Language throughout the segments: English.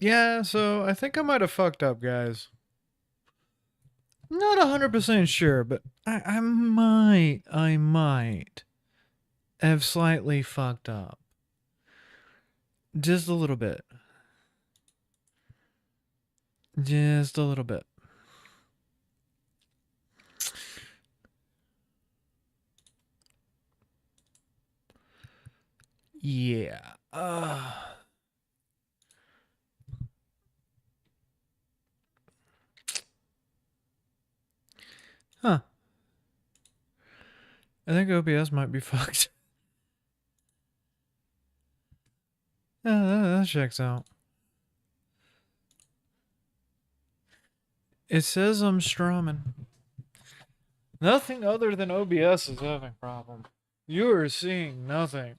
Yeah, so I think I might have fucked up, guys. Not 100% sure, but I might have slightly fucked up. Just a little bit. Just a little bit. Yeah. Huh. I think OBS might be fucked. Yeah, that checks out. It says I'm strumming. Nothing other than OBS is having problem. You are seeing nothing.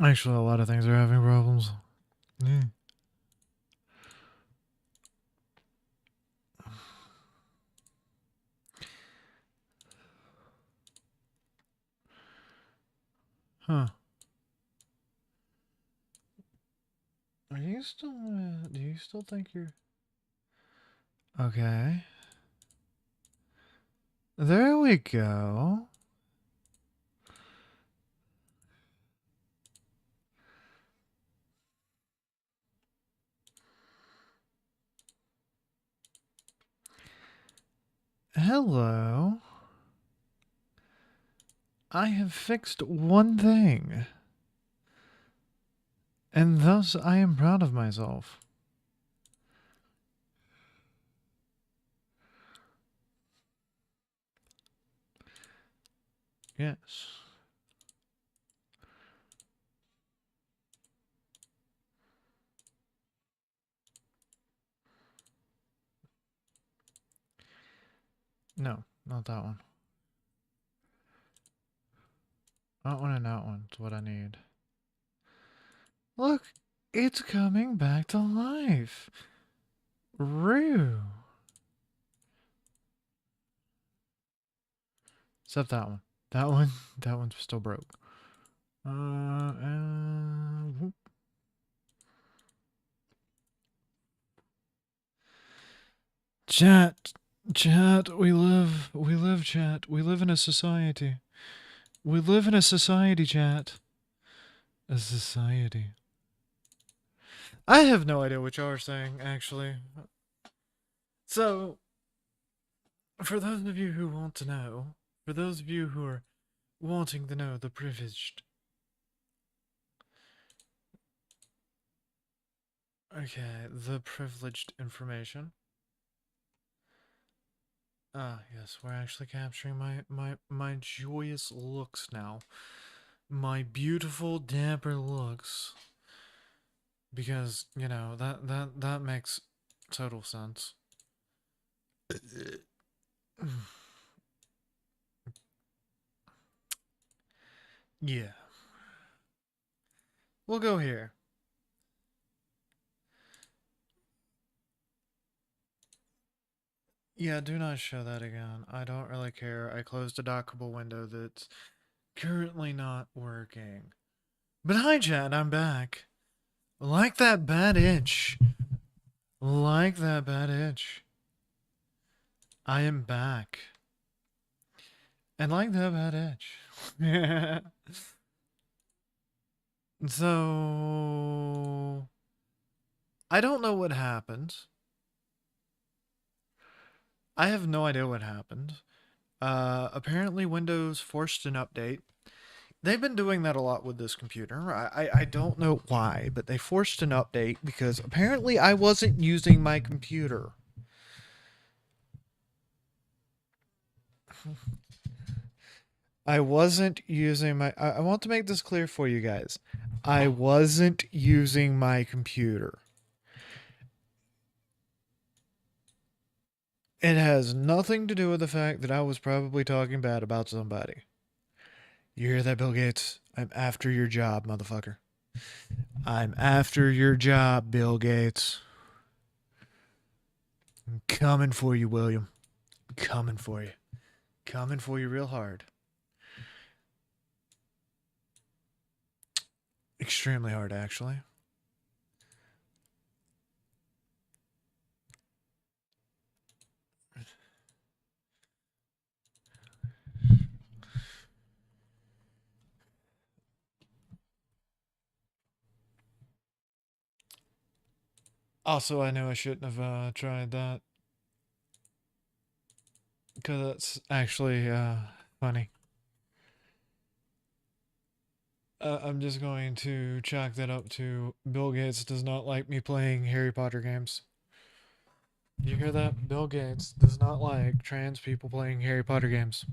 Actually, a lot of things are having problems. Yeah. Huh. Are you still, do you still think you're... Okay. There we go. Hello. I have fixed one thing. And thus I am proud of myself. Yes. No, not that one. That one and that one's what I need. Look, it's coming back to life. Rue. Except that one. That one's still broke. Whoop. Chat, we live, chat. We live in a society. We live in a society, chat. A society. I have no idea what y'all are saying, actually. So, for those of you who want to know, for those of you who are wanting to know the privileged. Okay, the privileged information. Ah, yes, we're actually capturing my joyous looks now. My beautiful, dapper looks. Because, you know, that makes total sense. Yeah. We'll go here. Yeah, do not show that again. I don't really care. I closed a dockable window that's currently not working. But hi, Chad, I'm back. Like that bad itch. Like that bad itch. I am back. And like that bad itch. So... I don't know what happened. I have no idea what happened. Apparently Windows forced an update. They've been doing that a lot with this computer. I don't know why, but they forced an update because apparently I wasn't using my computer. I wasn't using my... I want to make this clear for you guys. I wasn't using my computer. It has nothing to do with the fact that I was probably talking bad about somebody. You hear that, Bill Gates? I'm after your job, motherfucker. I'm after your job, Bill Gates. I'm coming for you, William. Coming for you. Coming for you real hard. Extremely hard, actually. Also, I knew I shouldn't have tried that. Because that's actually funny. I'm just going to chalk that up to Bill Gates does not like me playing Harry Potter games. You hear that? Bill Gates does not like trans people playing Harry Potter games.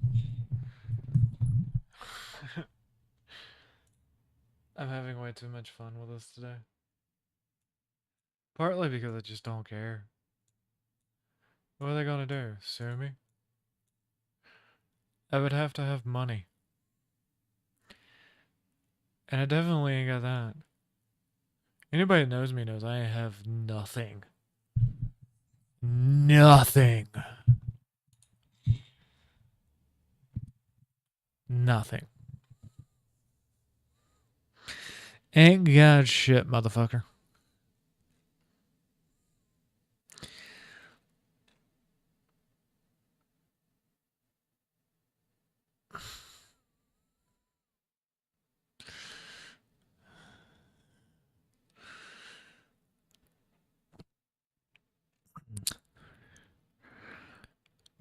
I'm having way too much fun with this today. Partly because I just don't care. What are they gonna do? Sue me? I would have to have money. And I definitely ain't got that. Anybody that knows me knows I have nothing. Nothing. Nothing. Ain't got shit, motherfucker.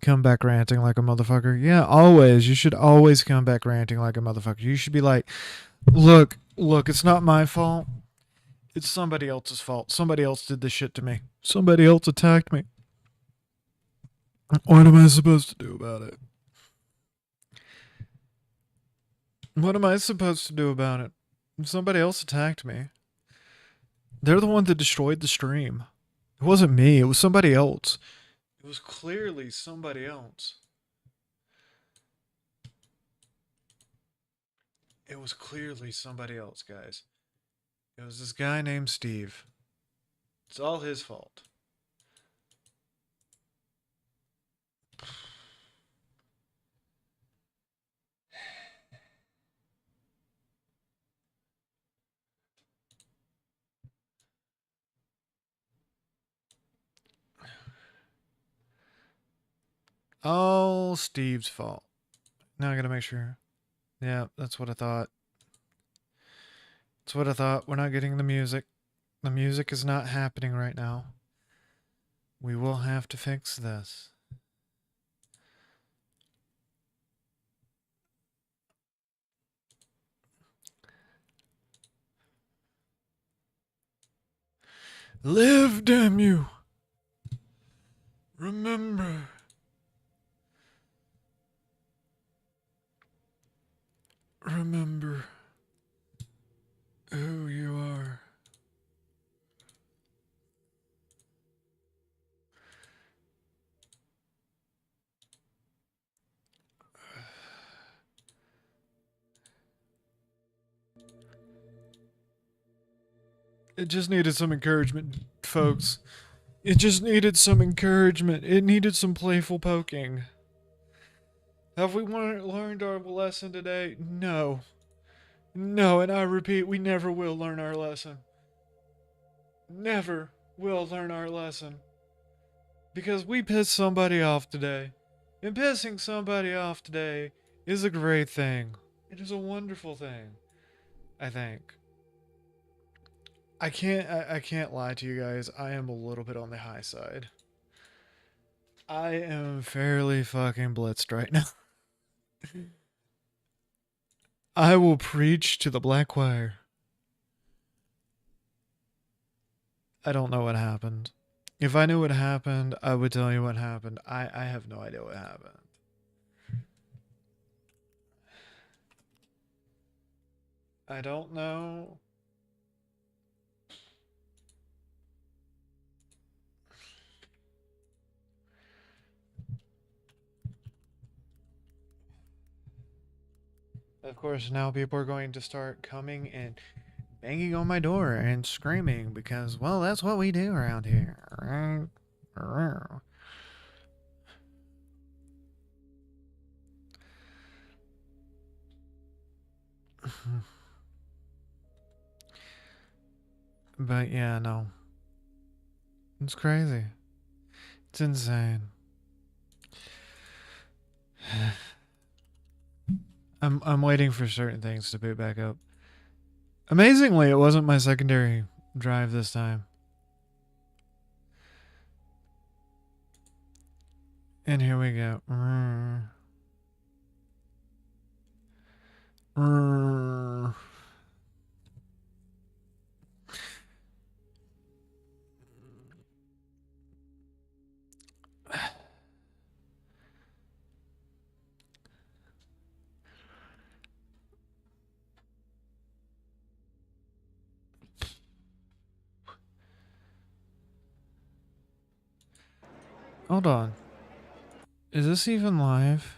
Come back ranting like a motherfucker. Yeah, always. You should always come back ranting like a motherfucker. You should be like, look, it's not my fault. It's somebody else's fault. Somebody else did this shit to me. Somebody else attacked me. What am I supposed to do about it? What am I supposed to do about it? Somebody else attacked me. They're the one that destroyed the stream. It wasn't me. It was somebody else. It was clearly somebody else. It was clearly somebody else, guys. It was this guy named Steve. It's all his fault. All Steve's fault. Now I gotta make sure. Yeah, that's what I thought. That's what I thought. We're not getting the music. The music is not happening right now. We will have to fix this. Live, damn you! Remember. Remember who you are. It just needed some encouragement, folks. It just needed some encouragement. It needed some playful poking. Have we learned our lesson today? No. No, and I repeat, we never will learn our lesson. Never will learn our lesson. Because we pissed somebody off today. And pissing somebody off today is a great thing. It is a wonderful thing, I think. I can't lie to you guys. I am a little bit on the high side. I am fairly fucking blitzed right now. I will preach to the black choir. I don't know what happened. If I knew what happened, I would tell you what happened. I have no idea what happened. I don't know. Of course, now people are going to start coming and banging on my door and screaming because, well, that's what we do around here, right? But yeah, no. It's crazy. It's insane. I'm waiting for certain things to boot back up. Amazingly, it wasn't my secondary drive this time. And here we go. Hold on. Is this even live?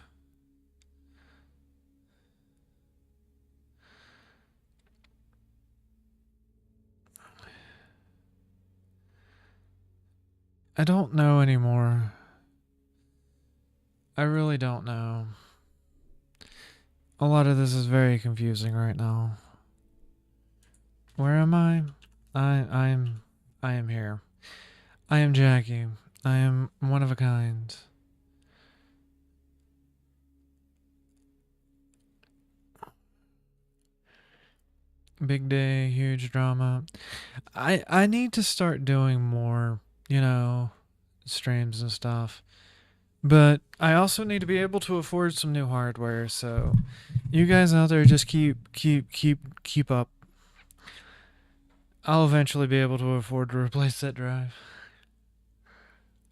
I don't know anymore. I really don't know. A lot of this is very confusing right now. Where am I? I am here. I am Jackie. I am one of a kind. Big day, huge drama. I need to start doing more, streams and stuff. But I also need to be able to afford some new hardware, so you guys out there just keep up. I'll eventually be able to afford to replace that drive.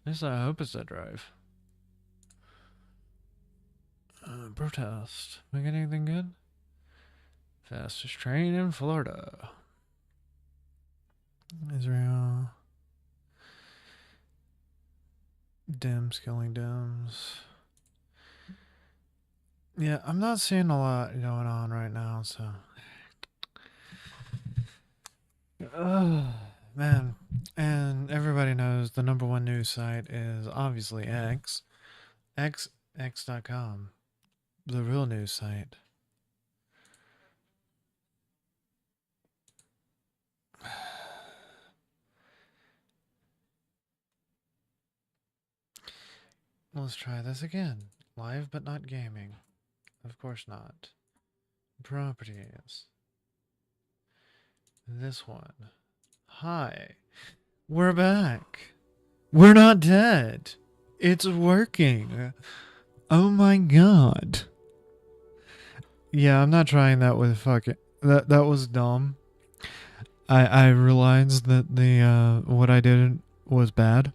At least I hope it's that drive. Protest. We get anything good? Fastest train in Florida. Israel. Dems killing Dems. Yeah, I'm not seeing a lot going on right now, so. Man. And everybody knows the #1 news site is obviously X. X.com. The real news site. Let's try this again. Live but not gaming. Of course not. Properties. This one. Hi. We're back. We're not dead. It's working. Oh my god. Yeah, I'm not trying that with fucking... That was dumb. I realized that the what I did was bad.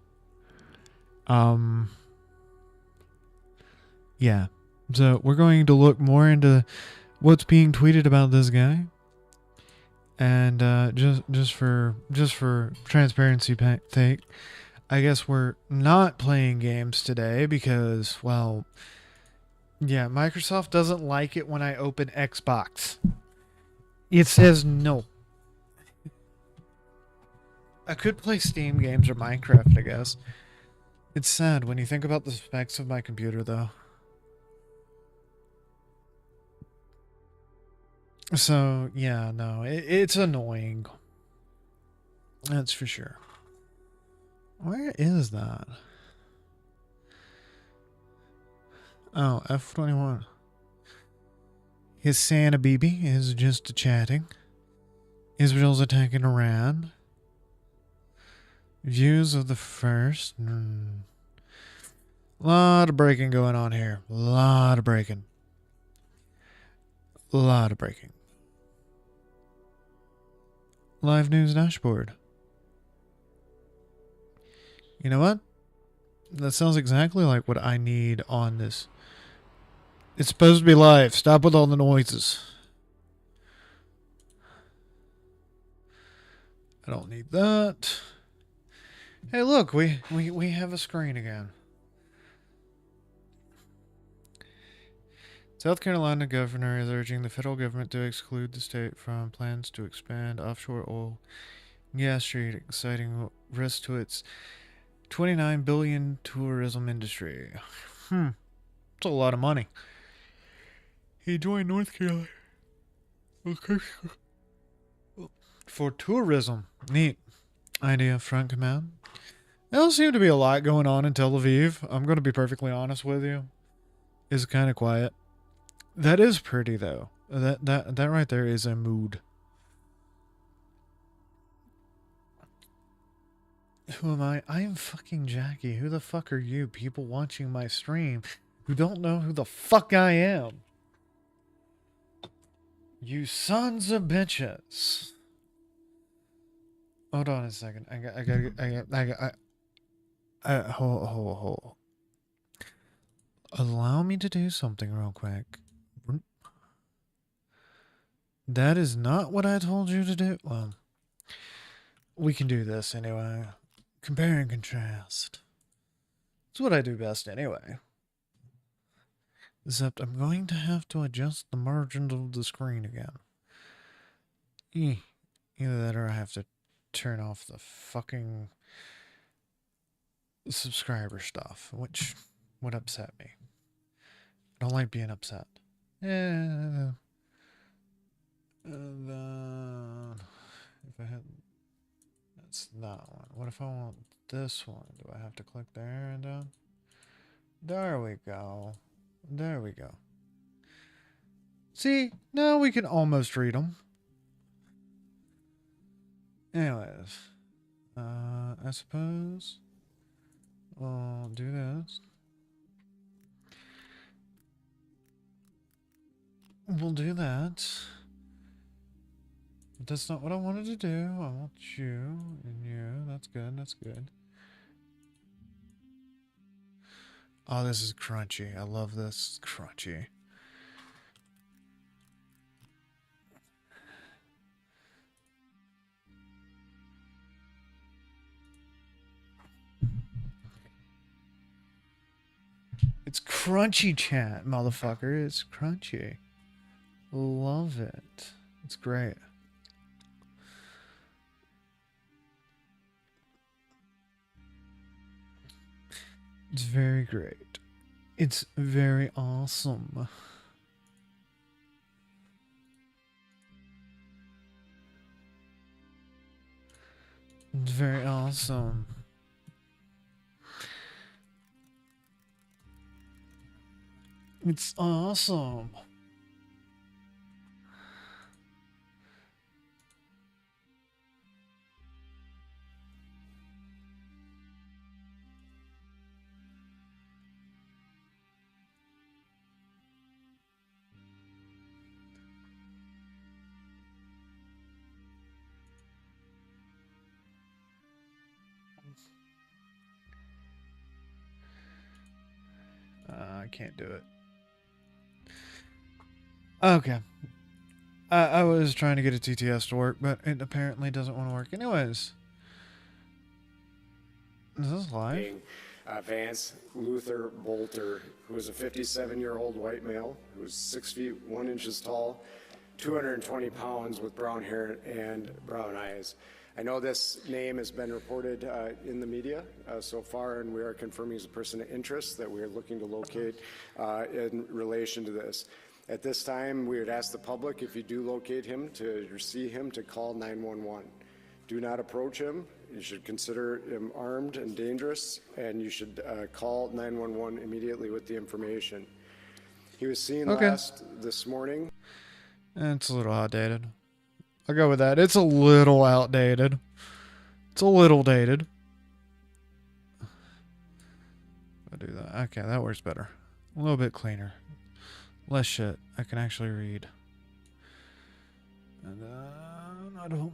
Yeah. So we're going to look more into what's being tweeted about this guy. And just for transparency sake, I guess we're not playing games today because, well, yeah, Microsoft doesn't like it when I open Xbox. It says no. I could play Steam games or Minecraft, I guess. It's sad when you think about the specs of my computer, though. So, yeah, no, it's annoying. That's for sure. Where is that? Oh, F21. His Santa Bibi is just chatting. Israel's attacking Iran. Views of the first. Lot of breaking going on here. Lot of breaking. Live news dashboard. You know what? That sounds exactly like what I need on this. It's supposed to be live. Stop with all the noises. I don't need that. Hey, look, we have a screen again. South Carolina governor is urging the federal government to exclude the state from plans to expand offshore oil and gas trade, citing risk to its $29 billion tourism industry. It's a lot of money. He joined North Carolina. Okay. for tourism. Neat idea, front command. There don't seem to be a lot going on in Tel Aviv. I'm going to be perfectly honest with you. It's kind of quiet. That is pretty though. That right there is a mood. Who am I? I am fucking Jackie. Who the fuck are you? People watching my stream who don't know who the fuck I am. You sons of bitches. Hold on a second. Hold. Allow me to do something real quick. That is not what I told you to do. Well, we can do this anyway. Compare and contrast. It's what I do best anyway. Except I'm going to have to adjust the margins of the screen again. Either that or I have to turn off the fucking subscriber stuff, which would upset me. I don't like being upset. Yeah. And then if I had, that's that one. What if I want this one? Do I have to click there and down? There we go. There we go. See, now we can almost read them. Anyways, I suppose I'll do this. We'll do that. But that's not what I wanted to do. I want you and you. That's good. That's good. Oh, this is crunchy. I love this. It's crunchy. It's crunchy, chat, motherfucker. It's crunchy. Love it. It's great. It's very great. It's very awesome. It's very awesome. It's awesome. I can't do it. Okay. I was trying to get a TTS to work, but it apparently doesn't want to work. Anyways. Is this live? Vance Luther Bolter, who is a 57-year-old white male, who is 6 feet 1 inches tall, 220 pounds with brown hair and brown eyes. I know this name has been reported in the media so far, and we are confirming as a person of interest that we are looking to locate in relation to this. At this time, we would ask the public, if you do locate him or see him, to call 911. Do not approach him. You should consider him armed and dangerous, and you should call 911 immediately with the information. He was seen last this morning. It's a little outdated. I'll go with that. It's a little outdated. It's a little dated. I'll do that. Okay, that works better. A little bit cleaner. Less shit. I can actually read. And I don't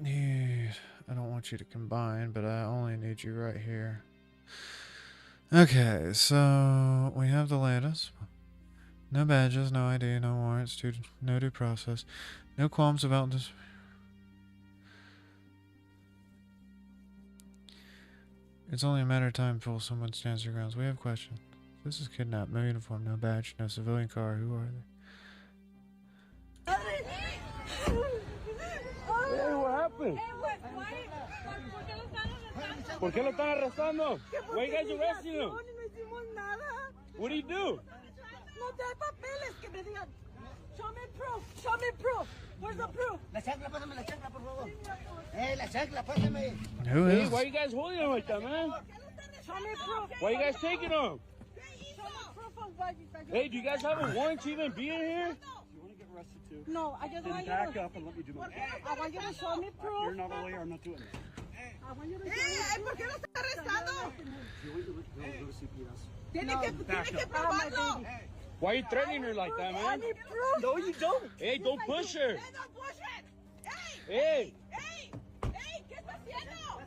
want you to combine, but I only need you right here. Okay, so we have the latest. No badges, no ID, no warrants, no due process. No qualms about this. It's only a matter of time before someone stands their grounds. We have questions. This is kidnapped. No uniform, no badge, no civilian car. Who are they? Hey, what happened? ¿Por qué lo están arrestando? Why you guys arresting him? What do you do? No trae papeles que me digan. Show me proof. Show me proof. Where's the proof? La chancla, pásame la chancla, por favor. La chancla, pásame. Who Hey, is? why you guys holding him like that, man? Show me proof. Why you guys taking him? Show me proof of what you guys. Hey, do you guys have a warrant to even be in here? You want to get arrested too? No, I just want you Back to. up and let me do my job. I want you to show me You're proof. not a lawyer, I'm not doing it. I want you to show me ¿Por qué lo está arrestando? You want to go to CPS. Tiene que probarlo. Why are you threatening her like that, man? No, you don't. Hey, don't push her. No push it. Hey. ¡Ey! ¡Ey! ¿Qué está haciendo?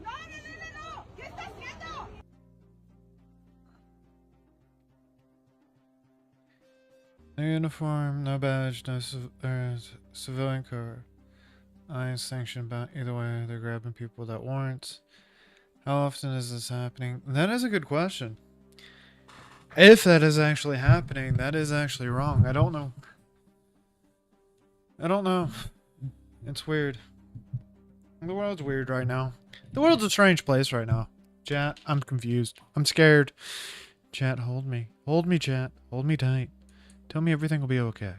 No. ¿Qué está haciendo? No uniform, no badge, no civilian cover. I ain't sanctioned about either way. They're grabbing people without warrants. How often is this happening? That is a good question. If that is actually happening, that is actually wrong. I don't know. It's weird. The world's weird right now. The world's a strange place right now. Chat, I'm confused. I'm scared. Chat, hold me. Hold me, chat. Hold me tight. Tell me everything will be okay.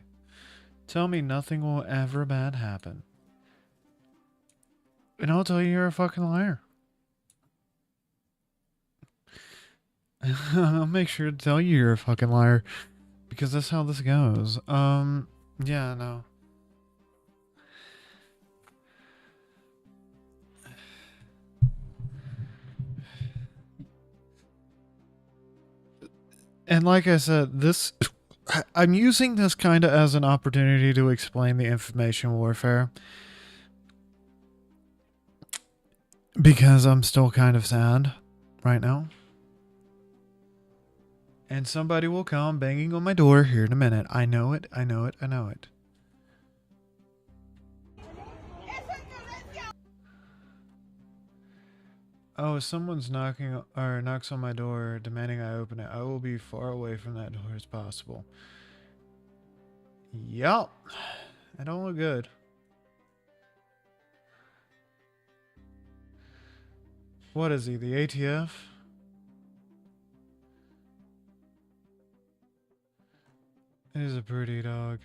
Tell me nothing will ever bad happen. And I'll tell you you're a fucking liar. I'll make sure to tell you you're a fucking liar. Because that's how this goes. Yeah, no. And like I said, I'm using this kind of as an opportunity to explain the information warfare. Because I'm still kind of sad right now. And somebody will come banging on my door here in a minute. I know it. Oh, if someone's knocking or knocks on my door demanding I open it, I will be far away from that door as possible. Yup. I don't look good. What is he, the ATF? He's a pretty dog.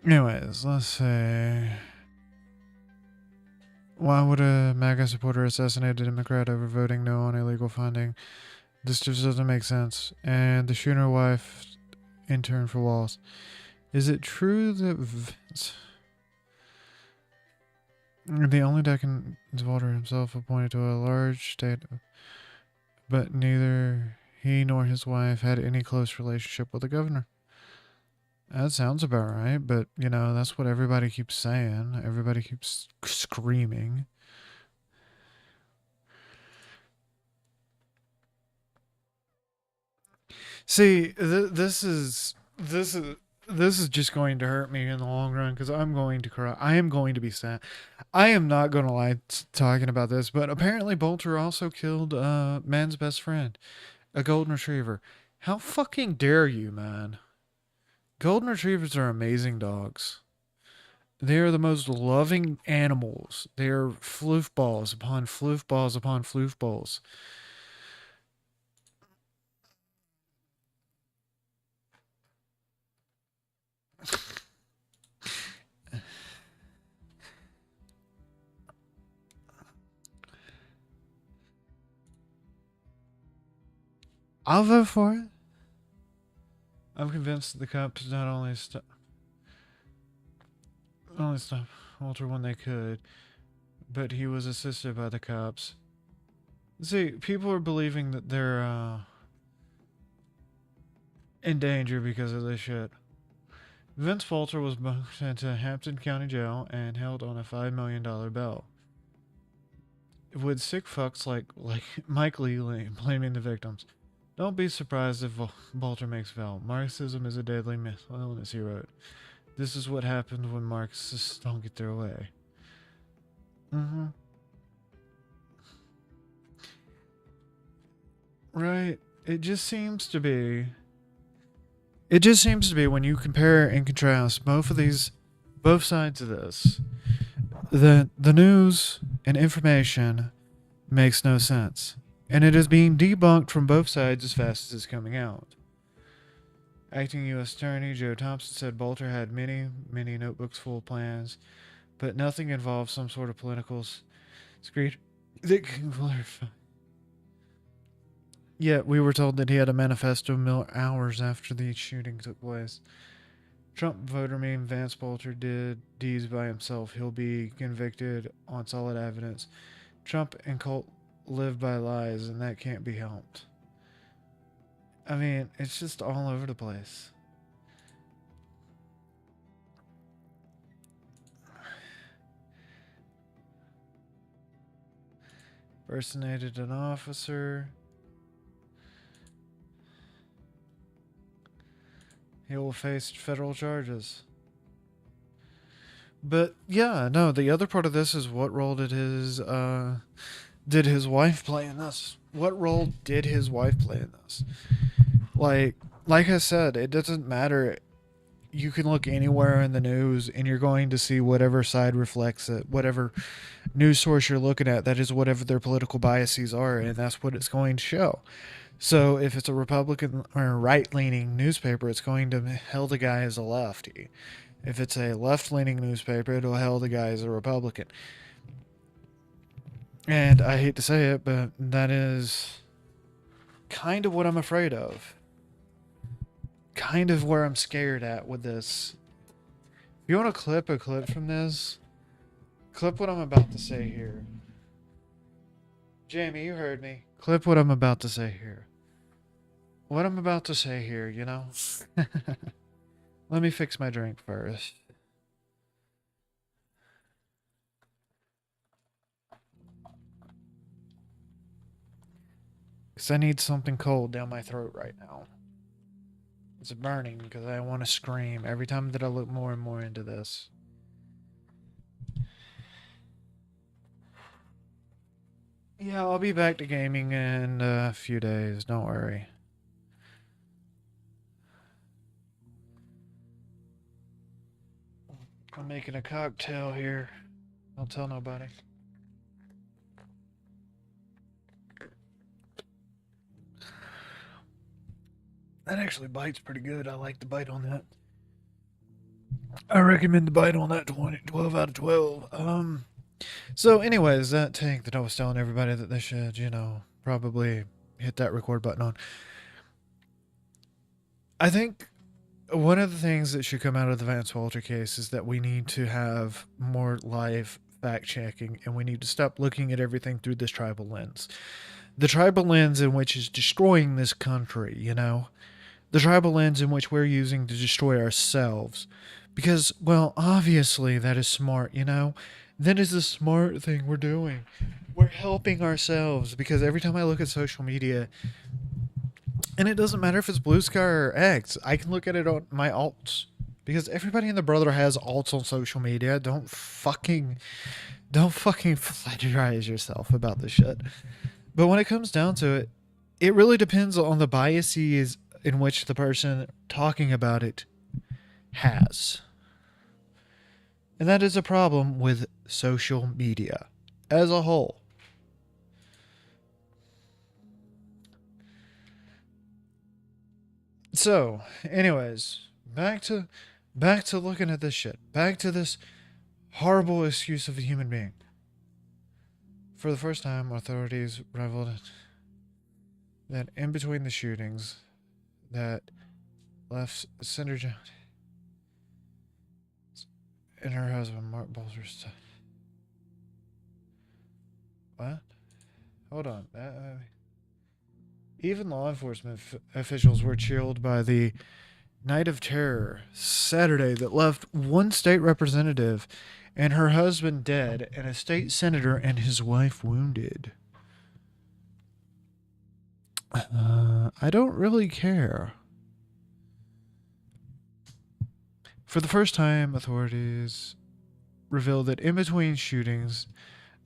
Anyways, let's say... Why would a MAGA supporter assassinate a Democrat over voting no on illegal funding? This just doesn't make sense. And the shooter wife intern for Walls. Is it true that the only Deccan is Walter himself appointed to a large state, but neither he nor his wife had any close relationship with the governor? That sounds about right, but, you know, that's what everybody keeps saying. Everybody keeps screaming. See, this is just going to hurt me in the long run because I'm going to cry. I am going to be sad. I am not going to lie talking about this, but apparently Bolter also killed man's best friend, a golden retriever. How fucking dare you, man? Golden retrievers are amazing dogs. They are the most loving animals. They are floof balls upon floof balls upon floof balls. I'll vote for it. I'm convinced the cops not only stop Walter when they could, but he was assisted by the cops. See, people are believing that they're in danger because of this shit. Vince Walter was booked into Hampton County Jail and held on a $5 million bail. With sick fucks like Mike Lee blaming the victims. Don't be surprised if Bolter makes bail. Marxism is a deadly mental illness, he wrote. This is what happens when Marxists don't get their way. Right. It just seems to be when you compare and contrast both sides of this, that the news and information makes no sense. And it is being debunked from both sides as fast as it's coming out. Acting U.S. Attorney Joe Thompson said Bolter had many, many notebooks full of plans, but nothing involved some sort of political screed that can clarify. Yet we were told that he had a manifesto hours after the shooting took place. Trump voter meme Vance Bolter did deeds by himself. He'll be convicted on solid evidence. Trump and Colt live by lies, and that can't be helped. I mean, it's just all over the place. Impersonated an officer. He will face federal charges. But yeah, no, the other part of this is what role did his wife play in this? What role did his wife play in this? Like I said, it doesn't matter. You can look anywhere in the news and you're going to see whatever side reflects it. Whatever news source you're looking at, that is whatever their political biases are, and that's what it's going to show. So if it's a Republican or a right-leaning newspaper, it's going to hail the guy as a lefty. If it's a left-leaning newspaper, it'll hail the guy as a Republican. And I hate to say it, but that is kind of what I'm afraid of. Kind of where I'm scared at with this. If you want to clip a clip from this, clip what I'm about to say here. Jamie, you heard me. Clip what I'm about to say here. What I'm about to say here, you know? Let me fix my drink first. Because I need something cold down my throat right now. It's burning because I want to scream every time that I look more and more into this. Yeah, I'll be back to gaming in a few days. Don't worry. I'm making a cocktail here. Don't tell nobody. That actually bites pretty good. I like the bite on that. I recommend the bite on that 12 out of 12. So anyways, that tank that I was telling everybody that they should, probably hit that record button on. I think one of the things that should come out of the Vance Bolter case is that we need to have more live fact checking, and we need to stop looking at everything through this tribal lens. The tribal lens in which is destroying this country, The tribal lens in which we're using to destroy ourselves. Because, well, obviously that is smart, That is the smart thing we're doing. We're helping ourselves, because every time I look at social media, and it doesn't matter if it's Blue Sky or X, I can look at it on my alts. Because everybody and the brother has alts on social media. Don't fucking flatterize yourself about this shit. But when it comes down to it, it really depends on the biases in which the person talking about it has. And that is a problem with social media as a whole. So, anyways, back to looking at this shit. Back to this horrible excuse of a human being. For the first time, authorities reveled that in between the shootings that left Senator Jones and her husband, Mark Bolter's. What? Hold on. Even law enforcement officials were chilled by the night of terror Saturday that left one state representative and her husband dead, and a state senator and his wife wounded. I don't really care. For the first time, authorities revealed that in between shootings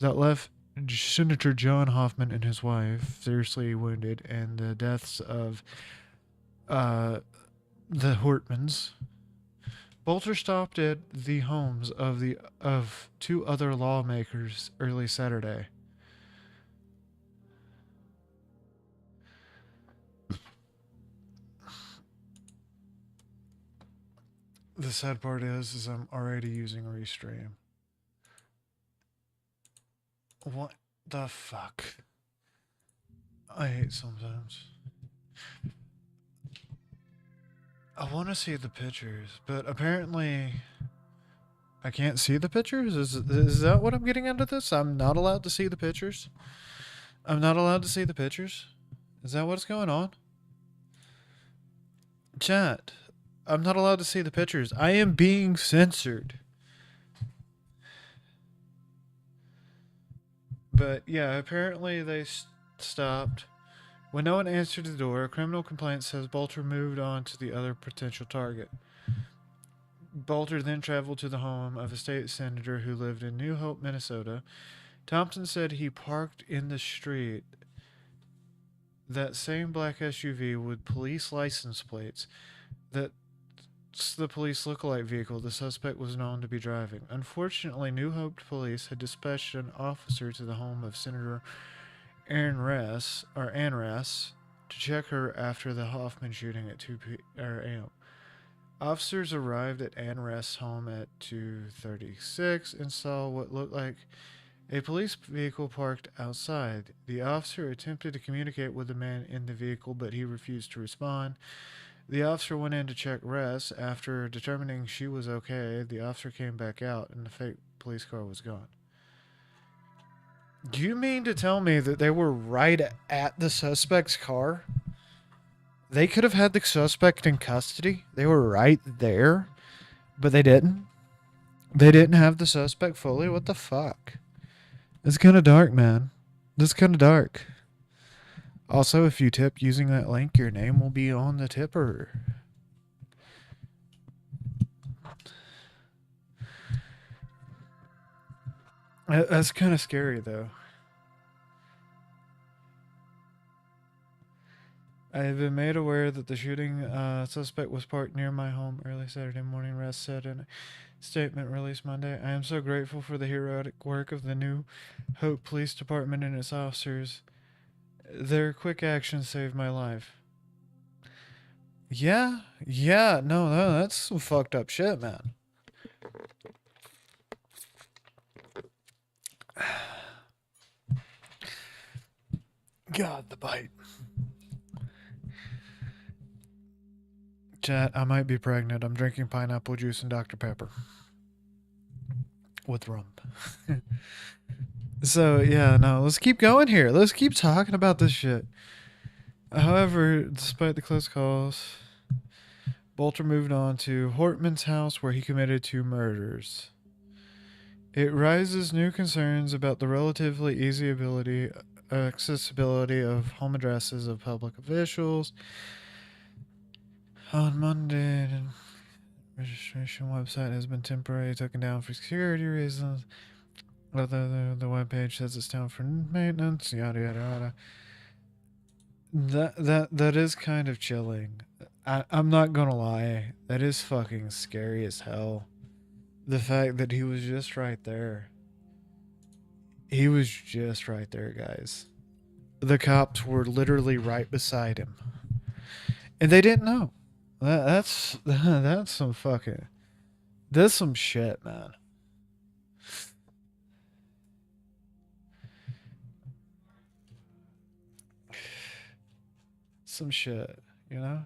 that left Senator John Hoffman and his wife seriously wounded, and the deaths of the Hortmans, Bolter stopped at the homes of two other lawmakers early Saturday. The sad part is I'm already using Restream. What the fuck? I hate sometimes. I want to see the pictures, but apparently I can't see the pictures? Is that what I'm getting out of this? I'm not allowed to see the pictures? I'm not allowed to see the pictures? Is that what's going on? Chat, I'm not allowed to see the pictures. I am being censored. But yeah, apparently they stopped. When no one answered the door, a criminal complaint says Bolter moved on to the other potential target. Bolter then traveled to the home of a state senator who lived in New Hope, Minnesota. Thompson said he parked in the street that same black SUV with police license plates. That's the police lookalike vehicle the suspect was known to be driving. Unfortunately, New Hope police had dispatched an officer to the home of Senator Ann Rass to check her after the Hoffman shooting at 2 a.m. Officers arrived at Ann Rass' home at 2:36 and saw what looked like a police vehicle parked outside. The officer attempted to communicate with the man in the vehicle, but he refused to respond. The officer went in to check Rass. After determining she was okay, the officer came back out and the fake police car was gone. Do you mean to tell me that they were right at the suspect's car? They could have had the suspect in custody. They were right there, but they didn't. They didn't have the suspect fully. What the fuck? It's kind of dark, man. It's kind of dark. Also, if you tip using that link, your name will be on the tipper. That's kind of scary, though. I have been made aware that the shooting suspect was parked near my home early Saturday morning, Rass said in a statement released Monday. I am so grateful for the heroic work of the New Hope Police Department and its officers. Their quick action saved my life. Yeah, no, that's some fucked up shit, man. God, the bite. Chat, I might be pregnant. I'm drinking pineapple juice and Dr. Pepper. With rum. So, yeah, no, let's keep going here. Let's keep talking about this shit. However, despite the close calls, Bolter moved on to Hortman's house where he committed 2 murders. It raises new concerns about the relatively easy accessibility of home addresses of public officials. On Monday, the registration website has been temporarily taken down for security reasons. The webpage says it's down for maintenance, yada yada yada. That is kind of chilling. I'm not gonna lie. That is fucking scary as hell. The fact that he was just right there. He was just right there, guys. The cops were literally right beside him. And they didn't know. That's some fucking... That's some shit, man. Some shit, you know?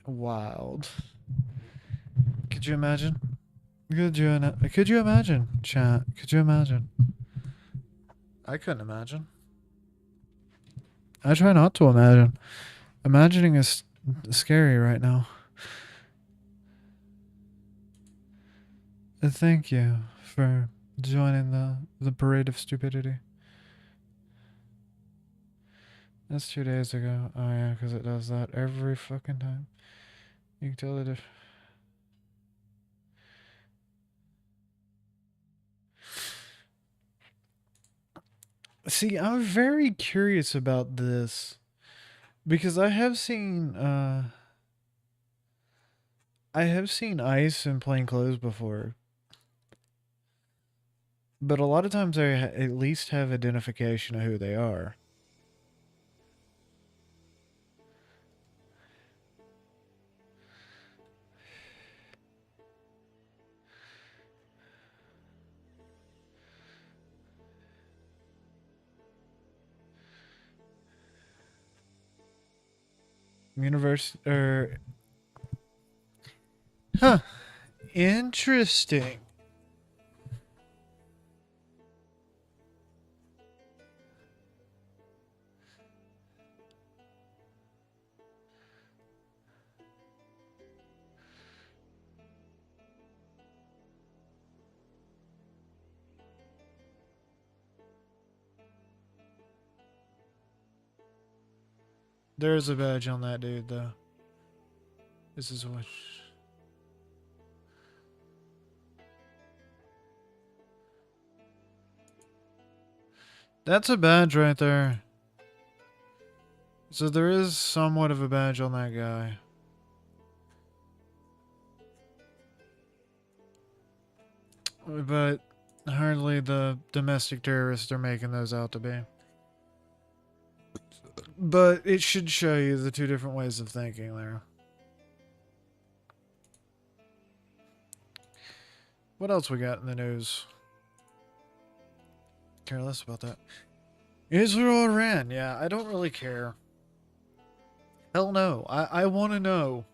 Wild. Could you imagine? Could you imagine, chat? Could you imagine? I couldn't imagine. I try not to imagine. Imagining is scary right now. Thank you for joining the parade of stupidity. That's 2 days ago. Oh yeah, because it does that every fucking time. You can tell the difference. See, I'm very curious about this because I have seen ICE in plain clothes before, but a lot of times they at least have identification of who they are. Universe, huh. Interesting. There's a badge on that dude, though. This is what. That's a badge right there. So there is somewhat of a badge on that guy. But hardly the domestic terrorists they're making those out to be. But it should show you the two different ways of thinking there. What else we got in the news? Care less about that. Israel, Iran. Yeah, I don't really care. Hell no. I want to know.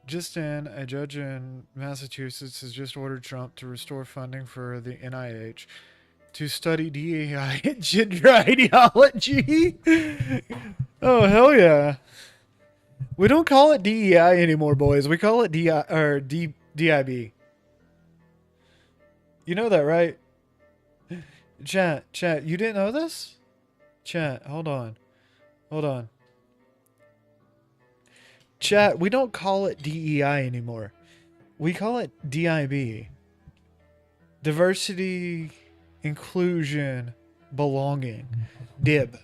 Just in, a judge in Massachusetts has just ordered Trump to restore funding for the NIH to study DEI and gender ideology. Oh, hell yeah. We don't call it DEI anymore, boys. We call it DIB. You know that, right? Chat, you didn't know this? Chat, hold on. Chat, we don't call it DEI anymore. We call it DIB. Diversity, inclusion, belonging. DIB.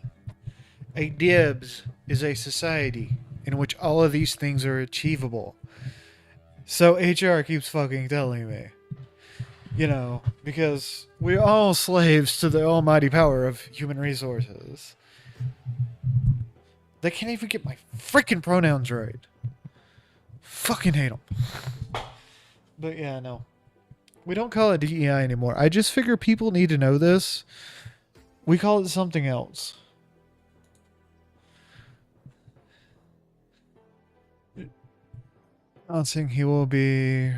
A DIBS is a society in which all of these things are achievable. So HR keeps fucking telling me. You know, because we're all slaves to the almighty power of human resources. They can't even get my freaking pronouns right. Fucking hate them. But yeah, no. We don't call it DEI anymore. I just figure people need to know this. We call it something else. Announcing he will be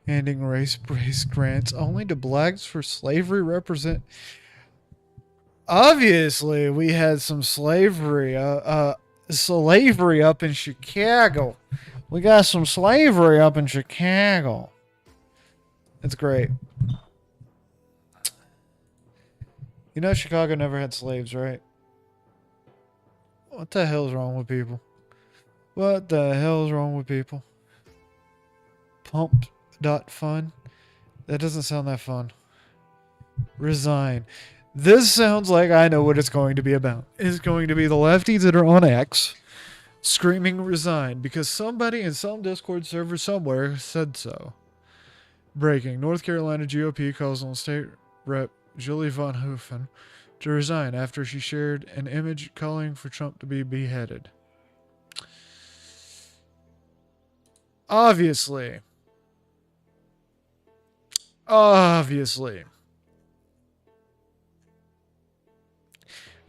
handing race-based grants only to blacks for slavery represent. Obviously, we had some slavery up in Chicago. We got some slavery up in Chicago. It's great. You know Chicago never had slaves, right? What the hell's wrong with people? What the hell's wrong with people? Pump.fun? That doesn't sound that fun. Resign. This sounds like I know what it's going to be about. It's going to be the lefties that are on X screaming resign because somebody in some Discord server somewhere said so. Breaking. North Carolina GOP calls on State Rep. Julie Von Hoofen to resign after she shared an image calling for Trump to be beheaded. Obviously.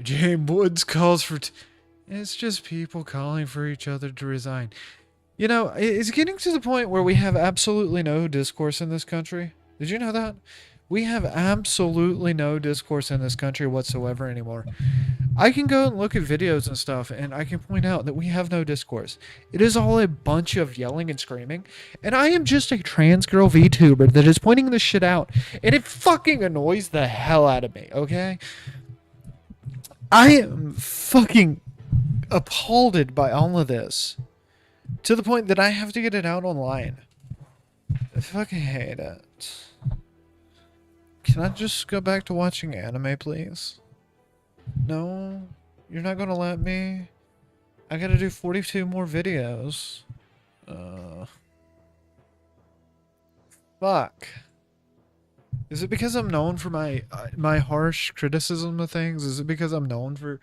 James Woods calls for... It's just people calling for each other to resign. You know, it's getting to the point where we have absolutely no discourse in this country. Did you know that? We have absolutely no discourse in this country whatsoever anymore. I can go and look at videos and stuff, and I can point out that we have no discourse. It is all a bunch of yelling and screaming. And I am just a trans girl VTuber that is pointing this shit out. And it fucking annoys the hell out of me, okay? I am fucking appalled by all of this. To the point that I have to get it out online. I fucking hate it. Can I just go back to watching anime, please? No? You're not gonna let me? I gotta do 42 more videos. Fuck. Is it because I'm known for my harsh criticism of things? Is it because I'm known for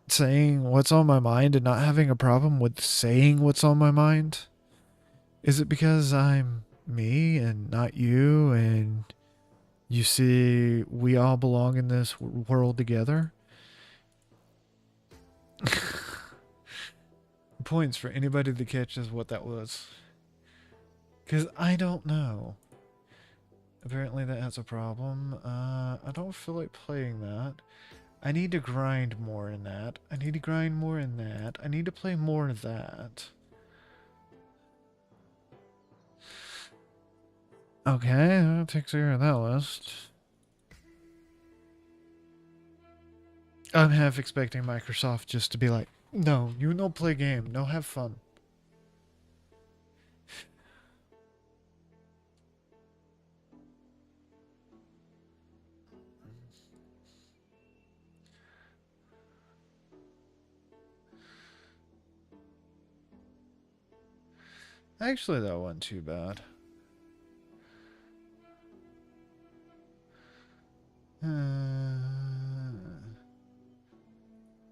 saying what's on my mind and not having a problem with saying what's on my mind? Is it because I'm me and not you and you see we all belong in this world together? points for anybody that catches what that was. Because I don't know. Apparently that has a problem. I don't feel like playing that. I need to grind more in that. I need to grind more in that. I need to play more of that. Okay, that takes care of that list. I'm half expecting Microsoft just to be like, no, you no play game, no have fun. Actually, that wasn't too bad.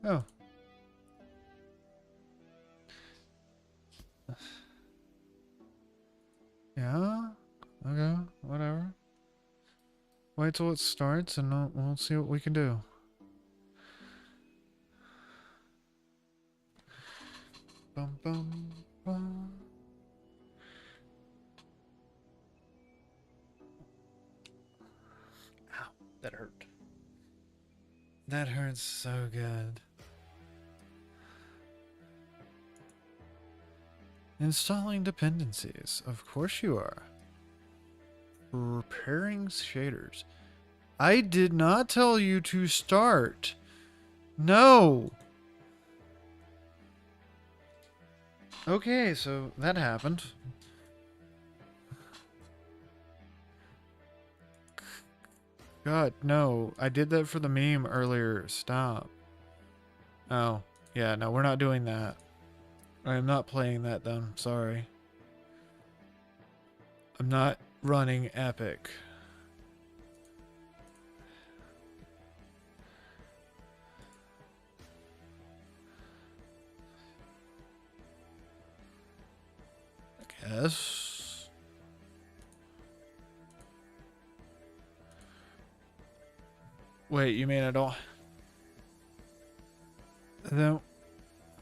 Oh. Yeah? Okay, whatever. Wait till it starts and we'll see what we can do. Bum, bum, bum. Ow, that hurt. That hurts so good. Installing dependencies. Of course you are. Repairing shaders. I did not tell you to start. No. Okay, so that happened. God, no. I did that for the meme earlier. Stop. Oh, yeah, no, we're not doing that. I am not playing that then. Sorry. I'm not running Epic. I guess. Wait, you mean I don't...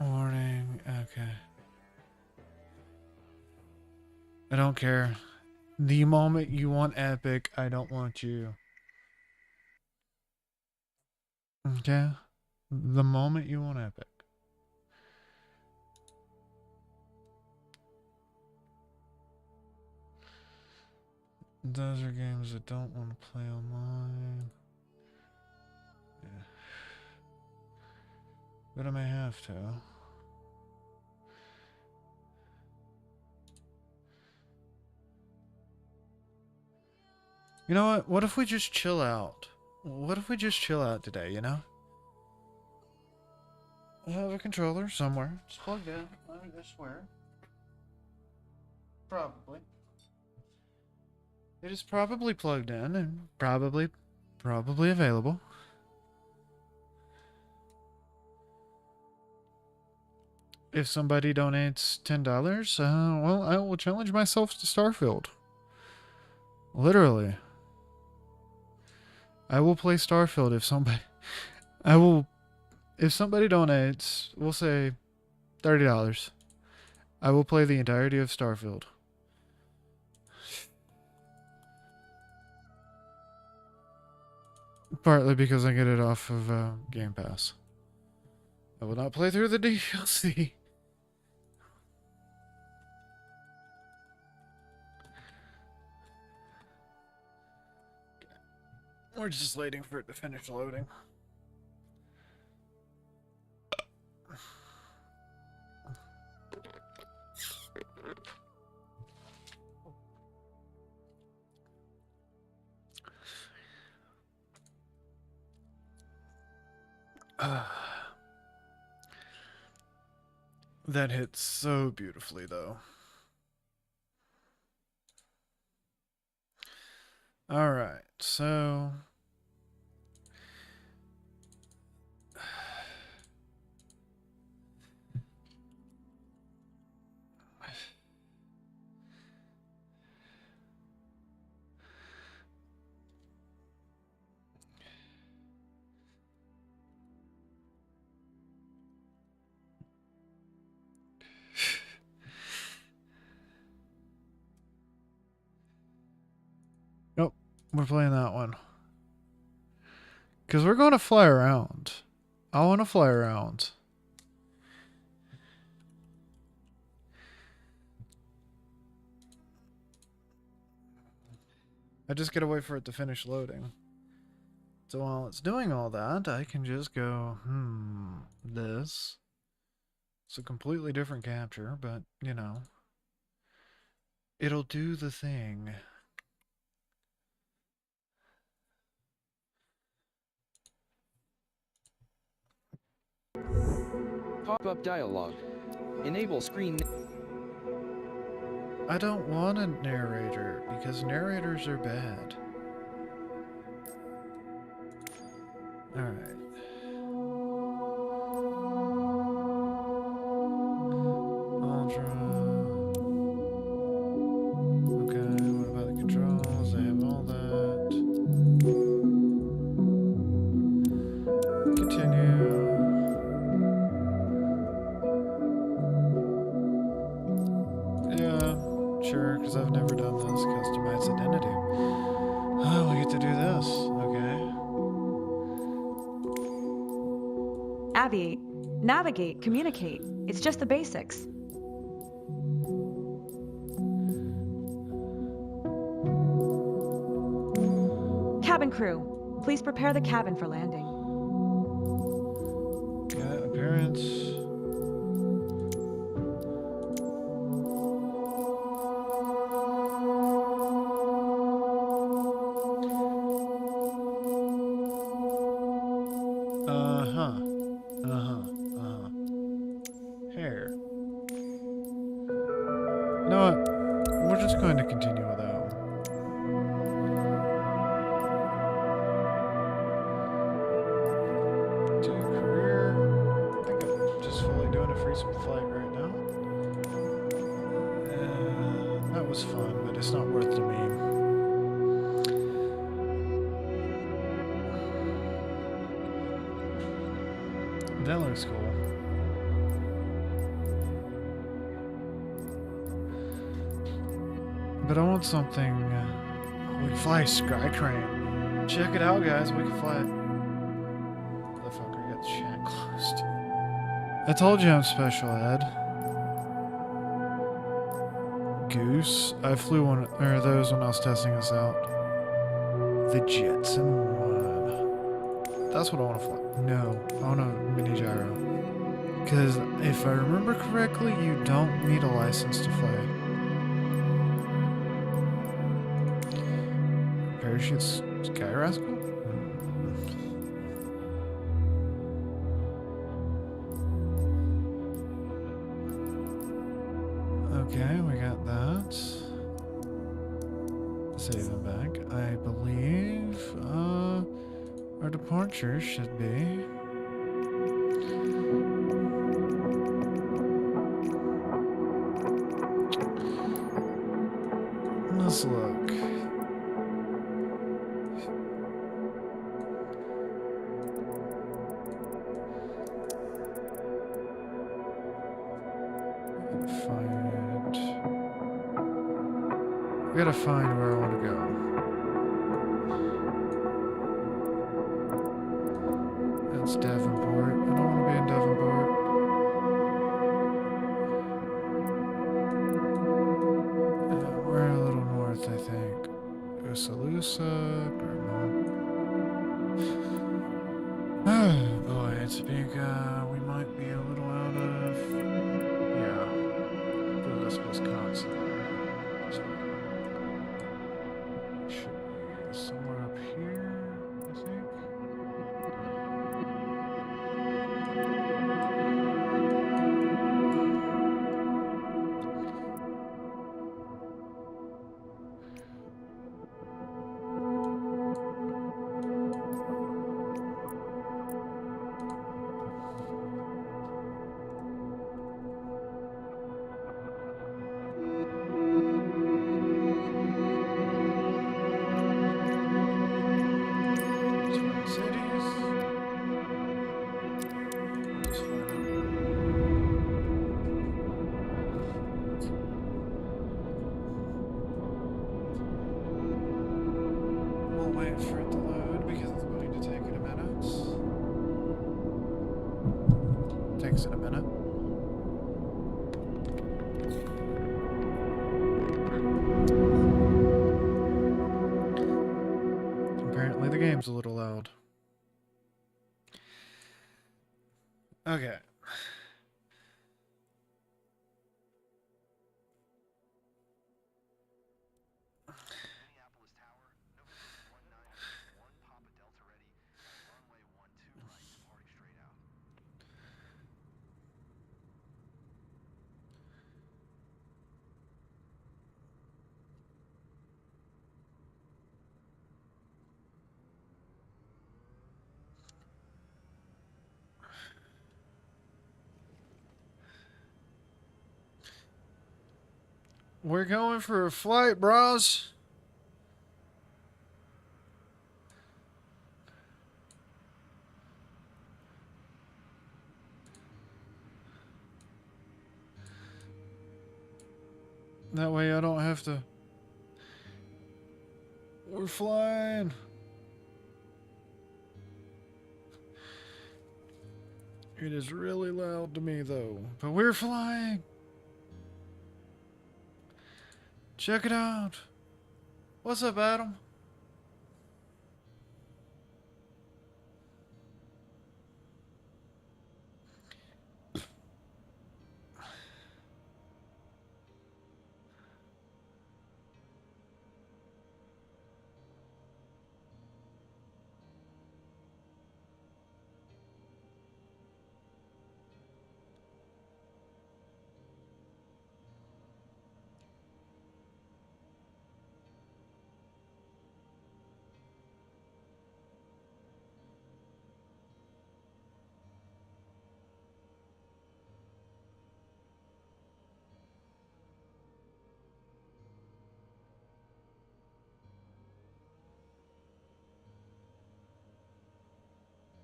Warning. Okay. I don't care. The moment you want Epic, I don't want you. Okay? The moment you want Epic. Those are games I don't want to play online. Yeah. But I may have to. You know what? What if we just chill out? What if we just chill out today, you know? I have a controller somewhere. It's plugged in, I swear. Probably. It is probably plugged in and probably available. If somebody donates $10, well, I will challenge myself to Starfield. Literally. I will play Starfield if somebody... If somebody donates, we'll say $30. I will play the entirety of Starfield. Partly because I get it off of Game Pass. I will not play through the DLC. We're just waiting for it to finish loading. That hits so beautifully, though. All right, so We're playing that one. Because we're going to fly around. I want to fly around. I just gotta wait for it to finish loading. So while it's doing all that, I can just go, this. It's a completely different capture, but, you know. It'll do the thing. Pop-up dialog. Enable screen. I don't want a narrator, because narrators are bad. Alright. Ultra. Okay, what about the controls? I have all that. Continue. Yeah, sure, because I've never done this. Customize identity. Oh, we get to do this. Okay. Aviate, navigate, communicate. It's just the basics. Cabin crew, please prepare the cabin for landing. Okay, appearance. Hair. You know what? We're just going to continue without. To career. I think I'm just fully doing a free flight right now. That was fun, but it's not worth the meme. That looks cool. But I want something. We can fly a sky crane. Check it out, guys. We can fly it. Motherfucker got chat closed. I told you I'm special ed. Goose. I flew one, or those when I was testing this out. The Jetson one. That's what I want to fly. No, I want a mini gyro. Because if I remember correctly, you don't need a license to fly. Parachute Sky Rascal? Okay, we got that. Save and back. I believe our departure should be. Let's look. I gotta find where I want to go. That's Davenport. I don't want to be in Davenport. We're a little north, I think. Usalusa, oh boy, it's a big, we might be a little out of, yeah, I feel that's Wisconsin. So, should be somewhere up here, I think. wait for it to load because it's going to take it a minute. Takes it a minute. Apparently the game's a little loud. Okay. We're going for a flight, bros. That way I don't have to... We're flying. It is really loud to me, though. But we're flying. Check it out. What's up, Adam?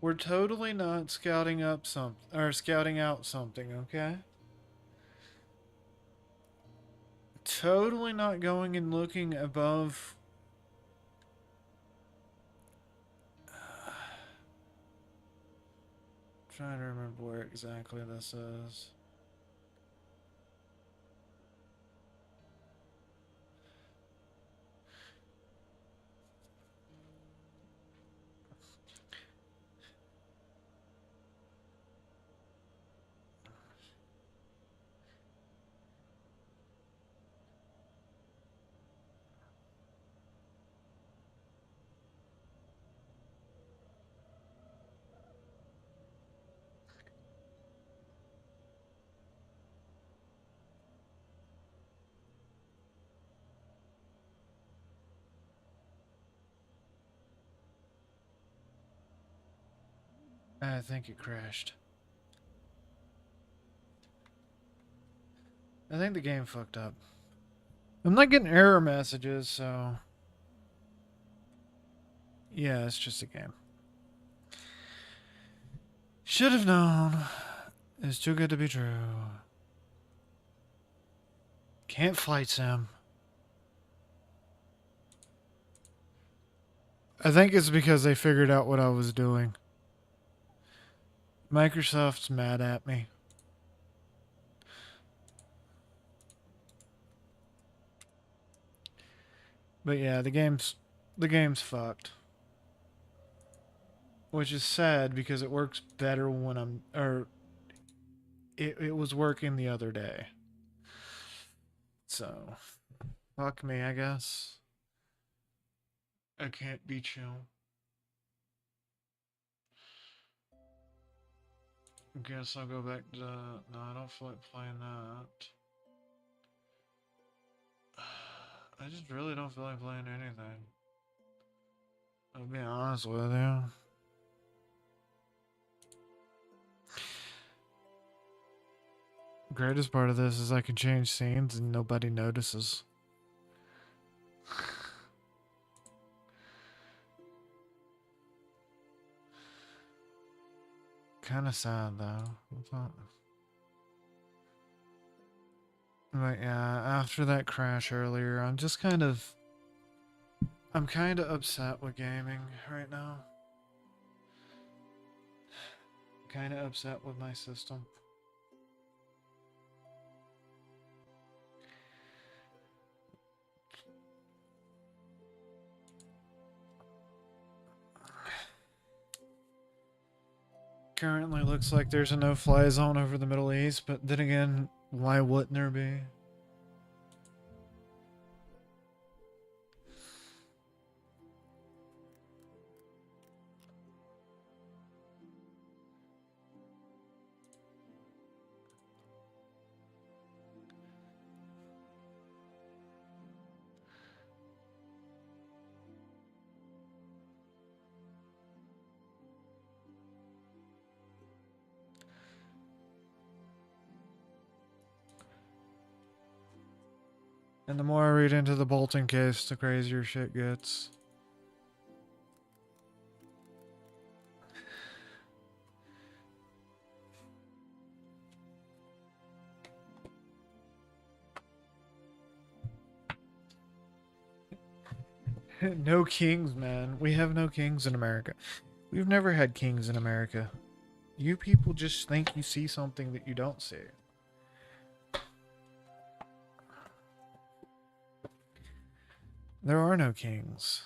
We're totally not scouting up something, or scouting out something, okay? Totally not going and looking above. Trying to remember where exactly this is. I think it crashed. I think the game fucked up. I'm not getting error messages, so... Yeah, it's just a game. Should have known. It's too good to be true. Can't flight sim. I think it's because they figured out what I was doing. Microsoft's mad at me. But yeah, the game's fucked. Which is sad because it works better when I'm it was working the other day. So fuck me, I guess. I can't be chill. Guess I'll go back to no, I don't feel like playing that. I just really don't feel like playing anything. I'll be honest with you. Greatest part of this is I can change scenes and nobody notices. Kind of sad though. But yeah, after that crash earlier, I'm just kind of... I'm kind of upset with gaming right now. Kind of upset with my system. Currently looks like there's a no-fly zone over the Middle East, but then again, why wouldn't there be? And the more I read into the Bolton case, the crazier shit gets. No kings, man. We have no kings in America. We've never had kings in America. You people just think you see something that you don't see. There are no kings.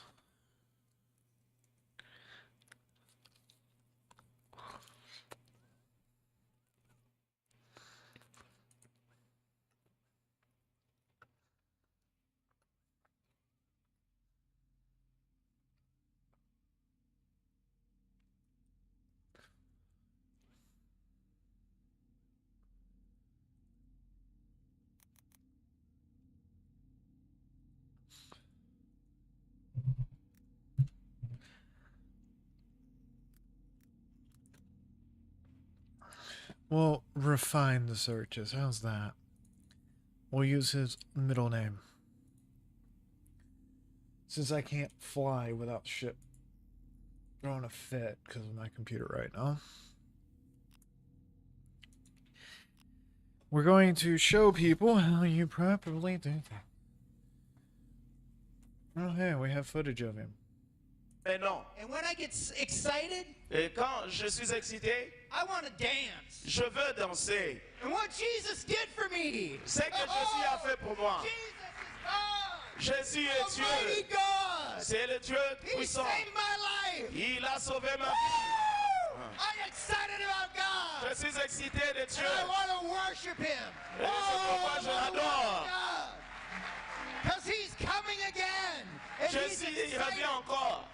We'll refine the searches. How's that? We'll use his middle name. Since I can't fly without shit throwing a fit because of my computer right now. We're going to show people how you properly do things. Oh, hey, we have footage of him. Mais non. And when I get excited, Et quand je suis excité, I want to dance. je veux danser. And what Jesus did for me. C'est que Jésus a fait pour moi. Jesus is God. Jésus est Dieu. Almighty God. C'est le Dieu He puissant. saved my life. Il a sauvé ma vie. I'm excited about God. Je suis excité de Dieu. And I want to worship Him. Et c'est pourquoi je l'adore. Because He's coming again. And He's Jésus, il excited. revient encore.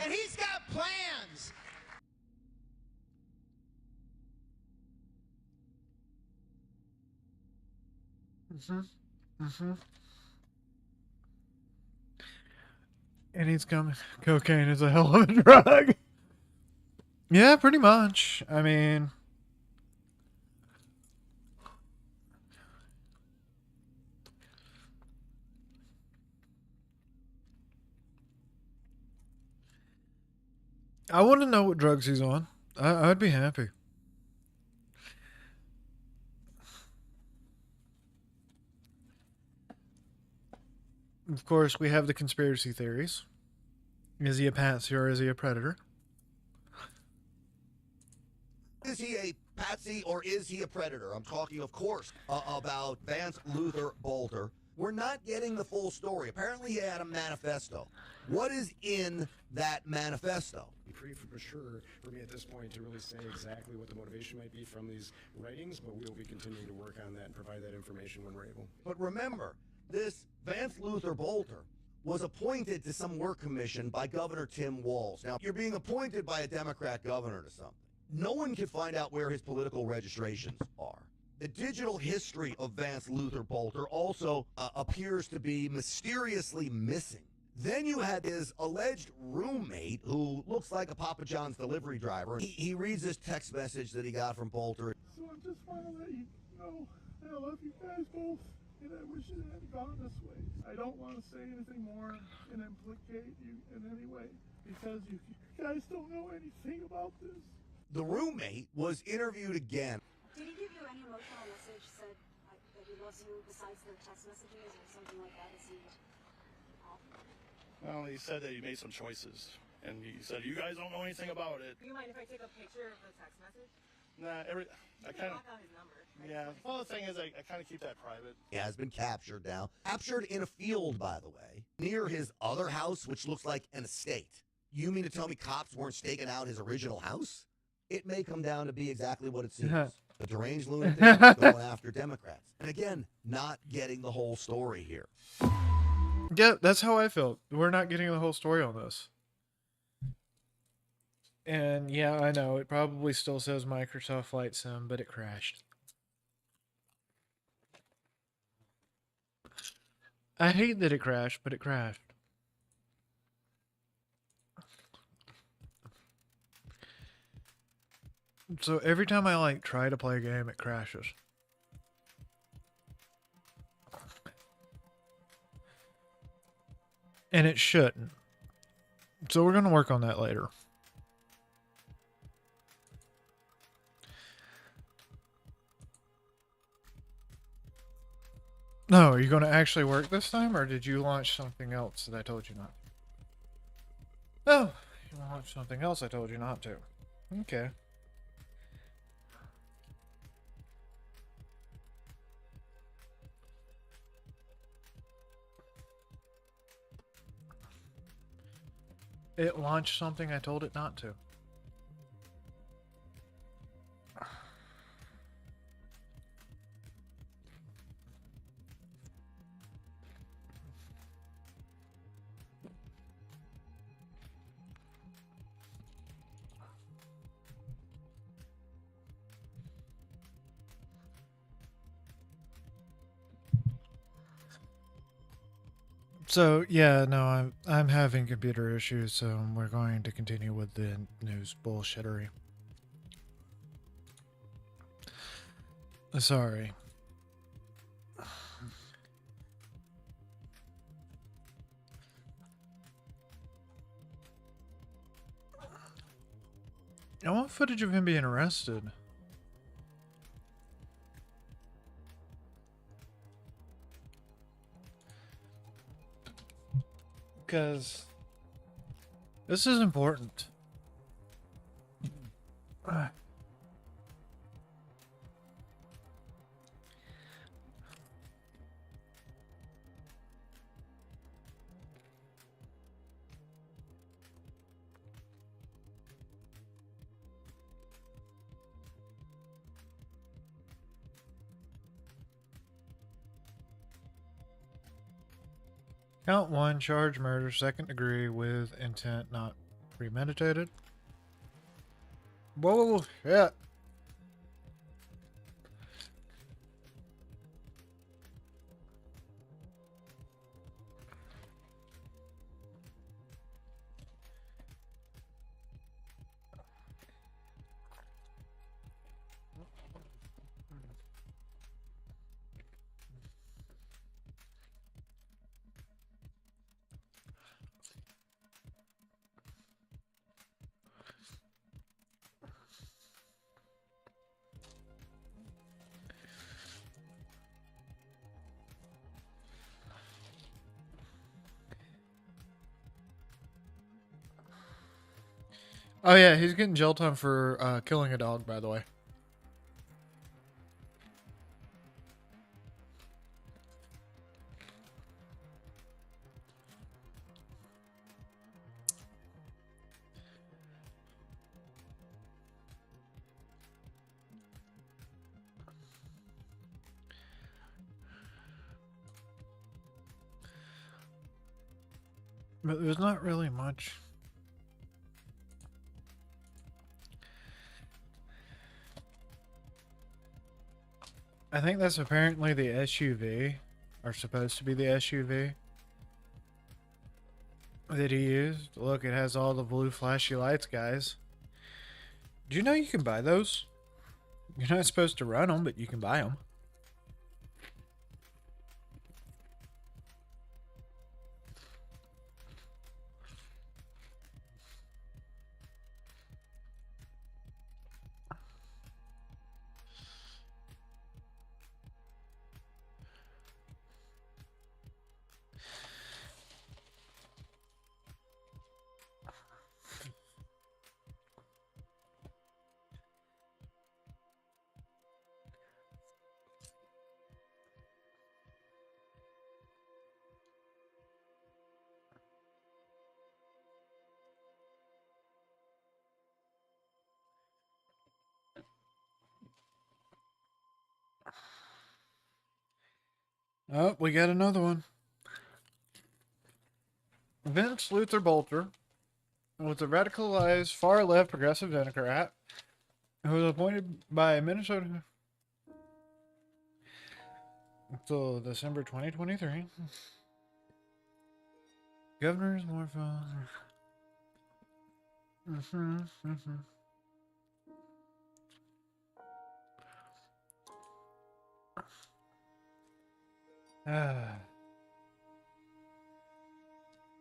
And He's got plans. And he's coming. Cocaine is a hell of a drug. Yeah, pretty much. I mean, I want to know what drugs he's on. I'd be happy. Of course, we have the conspiracy theories. Is he a patsy or is he a predator? Is he a patsy or is he a predator? I'm talking, of course, about Vance Luther Bolter. We're not getting the full story. Apparently, he had a manifesto. What is in that manifesto? Premature for me at this point to really say exactly what the motivation might be from these writings, but we'll be continuing to work on that and provide that information when we're able. But remember, this Vance Luther Bolter was appointed to some work commission by Governor Tim Walz. Now, you're being appointed by a Democrat governor to something. No one can find out where his political registrations are. The digital history of Vance Luther Bolter also appears to be mysteriously missing. Then you had his alleged roommate, who looks like a Papa John's delivery driver. He reads this text message that he got from Bolter. So I just want to let you know that I love you guys both, and I wish it had gone this way. I don't want to say anything more and implicate you in any way, because you guys don't know anything about this. The roommate was interviewed again. Did he give you any emotional message, said that he loves you besides the text messages or something like that? Is he Well, he said that he made some choices, and he said you guys don't know anything about it. Do you mind if I take a picture of the text message? Nah, I kind of. Block out his number. Yeah. Well, the thing is, I kind of keep that private. He has been captured now. Captured in a field, by the way, near his other house, which looks like an estate. You mean to tell me cops weren't staking out his original house? It may come down to be exactly what it seems. The deranged lunatic going after Democrats. And again, not getting the whole story here. Yeah, that's how I felt. We're not getting the whole story on this. And yeah, I know, it probably still says Microsoft Flight Sim, but it crashed. I hate that it crashed, but it crashed. So every time I try to play a game, it crashes. And it shouldn't. So we're going to work on that later. No, are you going to actually work this time, or did you launch something else that I told you not to? Oh, you launched something else I told you not to. Okay. It launched something I told it not to. So yeah, no, I'm having computer issues, so we're going to continue with the news bullshittery. Sorry. I want footage of him being arrested. Because this is important. Count 1, charge murder, 2nd degree with intent not premeditated. Whoa, shit. Oh yeah, he's getting jail time for killing a dog, by the way. But there's not really much. I think that's apparently the SUV, or supposed to be the SUV that he used. Look, it has all the blue flashy lights, guys. Do you know you can buy those? You're not supposed to run them, but you can buy them. Oh, we got another one. Vince Luther Bolter was a radicalized far-left progressive Democrat who was appointed by Minnesota until December 2023. Governor is more fun.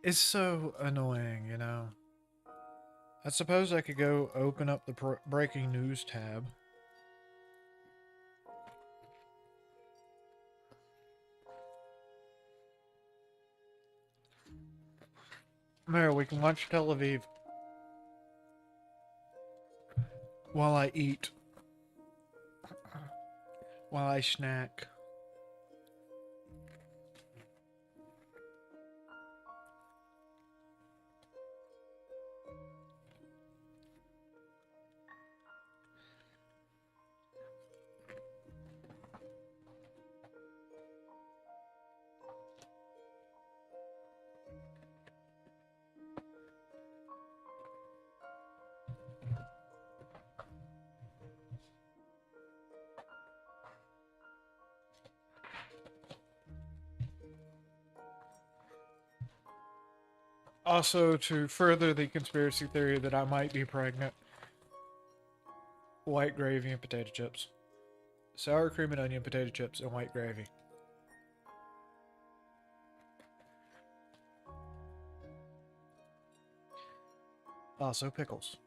It's so annoying, you know. I suppose I could go open up the breaking news tab. There, we can watch Tel Aviv while I eat, while I snack. Also, to further the conspiracy theory that I might be pregnant, white gravy and potato chips. Sour cream and onion potato chips and white gravy. Also pickles.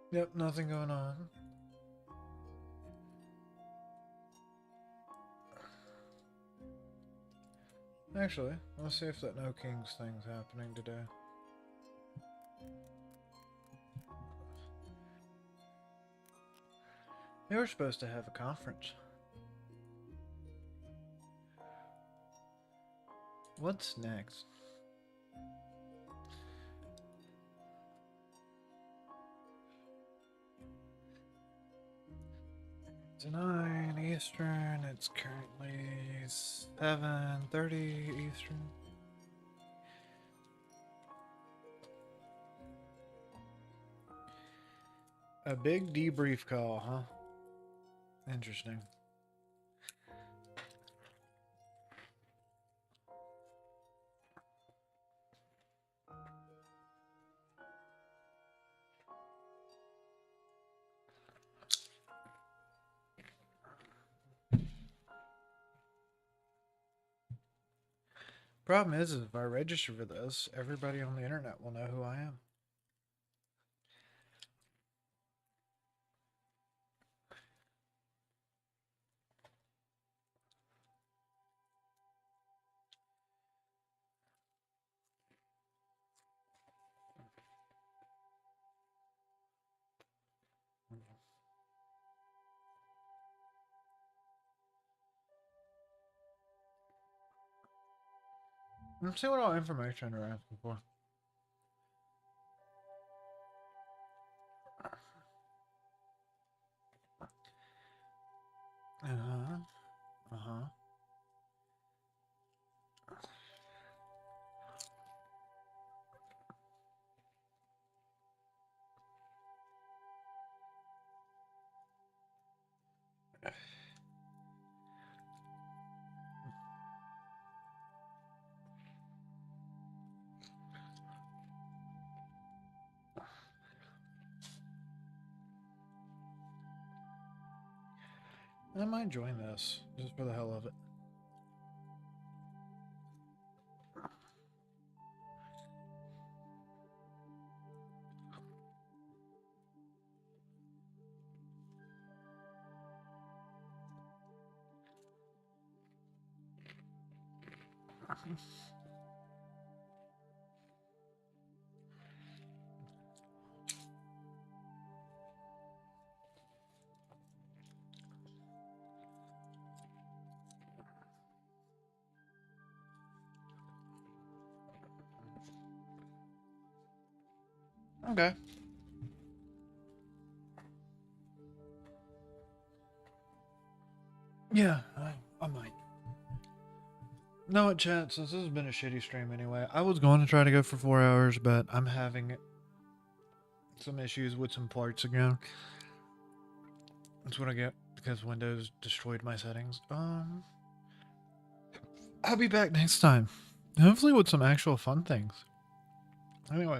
Yep, nothing going on. Actually, let's see if that No Kings thing's happening today. They were supposed to have a conference. What's next? It's 9 Eastern. It's currently 7:30 Eastern. A big debrief call, huh? Interesting. Problem is if I register for this, everybody on the internet will know who I am. Let's see what all information they're asking for. I might join this, just for the hell of it. Okay. Yeah, I might. No, what, chat, since this has been a shitty stream anyway, I was going to try to go for 4 hours, but I'm having some issues with some parts again. That's what I get because Windows destroyed my settings. I'll be back next time. Hopefully with some actual fun things. Anyway.